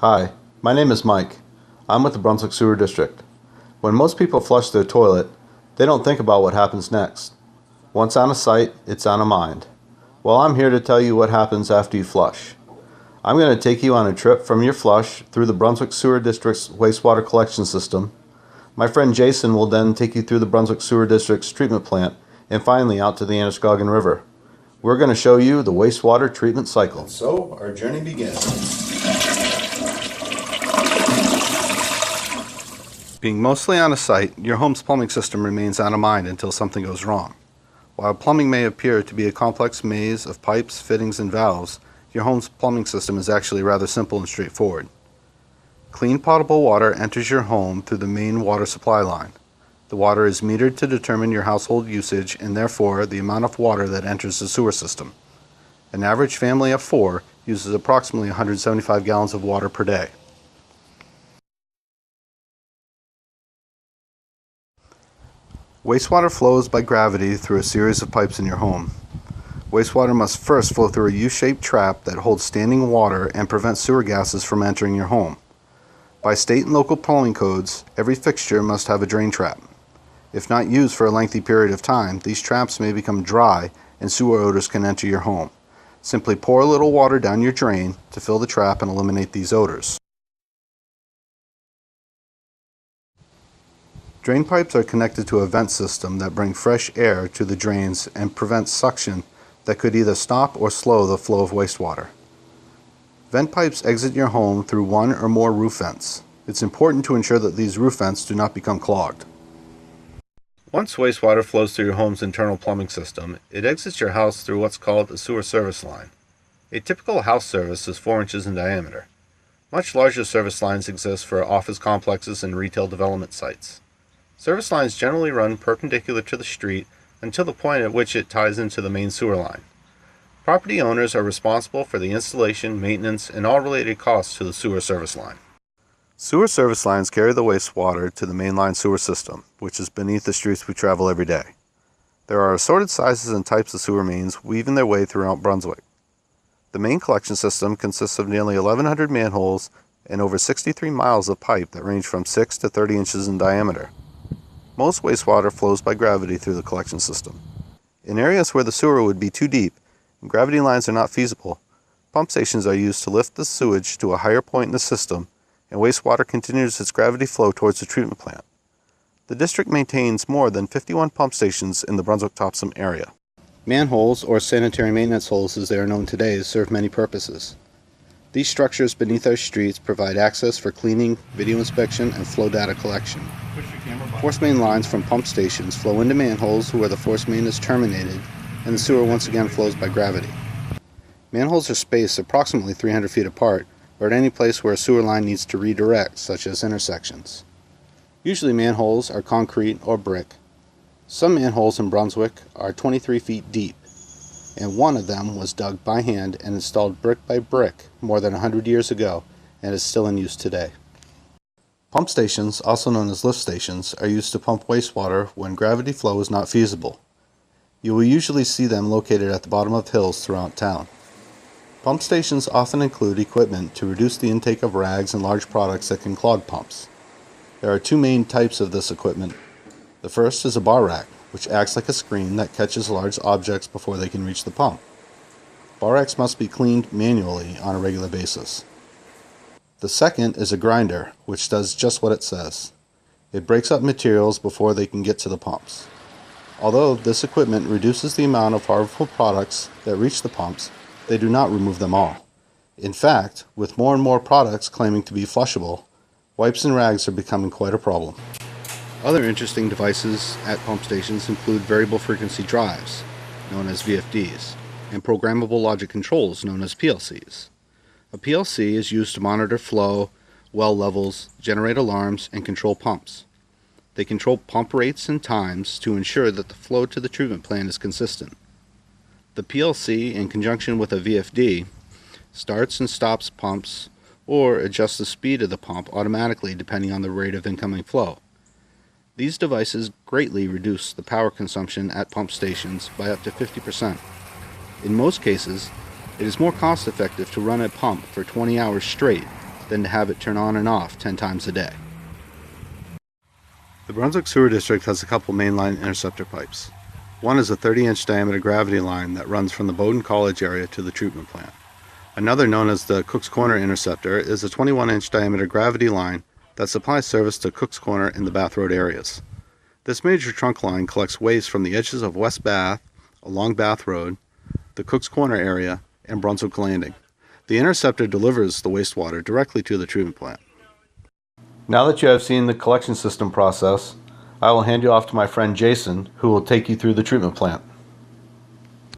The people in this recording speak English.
Hi, my name is Mike. I'm with the Brunswick Sewer District. When most people flush their toilet, they don't think about what happens next. Once on a site, it's on a mind. Well, I'm here to tell you what happens after you flush. I'm going to take you on a trip from your flush through the Brunswick Sewer District's wastewater collection system. My friend Jason will then take you through the Brunswick Sewer District's treatment plant and finally out to the Androscoggin River. We're going to show you the wastewater treatment cycle. And so our journey begins. Being mostly on a site, your home's plumbing system remains on a mind until something goes wrong. While plumbing may appear to be a complex maze of pipes, fittings, and valves, your home's plumbing system is actually rather simple and straightforward. Clean potable water enters your home through the main water supply line. The water is metered to determine your household usage and therefore the amount of water that enters the sewer system. An average family of 4 uses approximately 175 gallons of water per day. Wastewater flows by gravity through a series of pipes in your home. Wastewater must first flow through a U-shaped trap that holds standing water and prevents sewer gases from entering your home. By state and local plumbing codes, every fixture must have a drain trap. If not used for a lengthy period of time, these traps may become dry and sewer odors can enter your home. Simply pour a little water down your drain to fill the trap and eliminate these odors. Drain pipes are connected to a vent system that bring fresh air to the drains and prevent suction that could either stop or slow the flow of wastewater. Vent pipes exit your home through one or more roof vents. It's important to ensure that these roof vents do not become clogged. Once wastewater flows through your home's internal plumbing system, it exits your house through what's called a sewer service line. A typical house service is 4 inches in diameter. Much larger service lines exist for office complexes and retail development sites. Service lines generally run perpendicular to the street until the point at which it ties into the main sewer line. Property owners are responsible for the installation, maintenance, and all related costs to the sewer service line. Sewer service lines carry the wastewater to the mainline sewer system, which is beneath the streets we travel every day. There are assorted sizes and types of sewer mains weaving their way throughout Brunswick. The main collection system consists of nearly 1,100 manholes and over 63 miles of pipe that range from 6 to 30 inches in diameter. Most wastewater flows by gravity through the collection system. In areas where the sewer would be too deep and gravity lines are not feasible, pump stations are used to lift the sewage to a higher point in the system, and wastewater continues its gravity flow towards the treatment plant. The district maintains more than 51 pump stations in the Brunswick-Topsham area. Manholes, or sanitary maintenance holes as they are known today, serve many purposes. These structures beneath our streets provide access for cleaning, video inspection, and flow data collection. Force main lines from pump stations flow into manholes where the force main is terminated, and the sewer once again flows by gravity. Manholes are spaced approximately 300 feet apart, or at any place where a sewer line needs to redirect, such as intersections. Usually manholes are concrete or brick. Some manholes in Brunswick are 23 feet deep, and one of them was dug by hand and installed brick by brick more than 100 years ago and is still in use today. Pump stations, also known as lift stations, are used to pump wastewater when gravity flow is not feasible. You will usually see them located at the bottom of hills throughout town. Pump stations often include equipment to reduce the intake of rags and large products that can clog pumps. There are 2 main types of this equipment. The first is a bar rack, which acts like a screen that catches large objects before they can reach the pump. Bar racks must be cleaned manually on a regular basis. The second is a grinder, which does just what it says. It breaks up materials before they can get to the pumps. Although this equipment reduces the amount of harmful products that reach the pumps, they do not remove them all. In fact, with more and more products claiming to be flushable, wipes and rags are becoming quite a problem. Other interesting devices at pump stations include variable frequency drives, known as VFDs, and programmable logic controls, known as PLCs. A PLC is used to monitor flow, well levels, generate alarms, and control pumps. They control pump rates and times to ensure that the flow to the treatment plant is consistent. The PLC, in conjunction with a VFD, starts and stops pumps or adjusts the speed of the pump automatically depending on the rate of incoming flow. These devices greatly reduce the power consumption at pump stations by up to 50%. In most cases, it is more cost-effective to run a pump for 20 hours straight than to have it turn on and off 10 times a day. The Brunswick Sewer District has a couple mainline interceptor pipes. One is a 30-inch diameter gravity line that runs from the Bowdoin College area to the treatment plant. Another, known as the Cook's Corner interceptor, is a 21-inch diameter gravity line that supplies service to Cook's Corner in the Bath Road areas. This major trunk line collects waste from the edges of West Bath, along Bath Road, the Cook's Corner area, and Brunswick Landing. The interceptor delivers the wastewater directly to the treatment plant. Now that you have seen the collection system process, I will hand you off to my friend Jason, who will take you through the treatment plant.